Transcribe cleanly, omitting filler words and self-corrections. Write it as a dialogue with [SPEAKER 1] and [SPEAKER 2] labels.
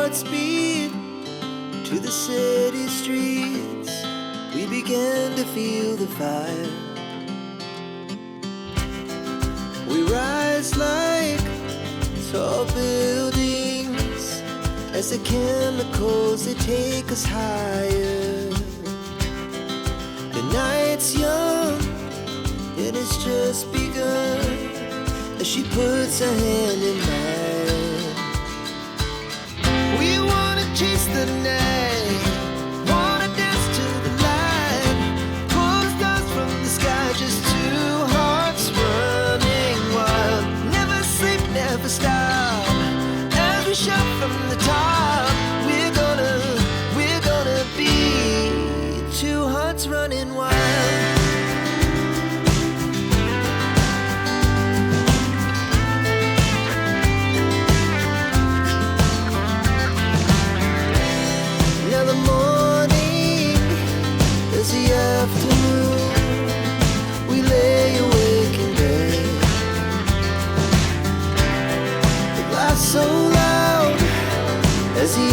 [SPEAKER 1] at speed to the city streets. We began to feel the fire. We rise like tall buildings as the chemicals, they take us higher. The night's young, it has just begun, as she puts her hand in mine. We wanna chase the night, wanna dance to the light, pull the stars from the sky, just two hearts running wild. Never sleep, never stop, as we shout from the top. We're gonna be two hearts running wild. Afternoon, we lay awake in bed. The laugh so loud as the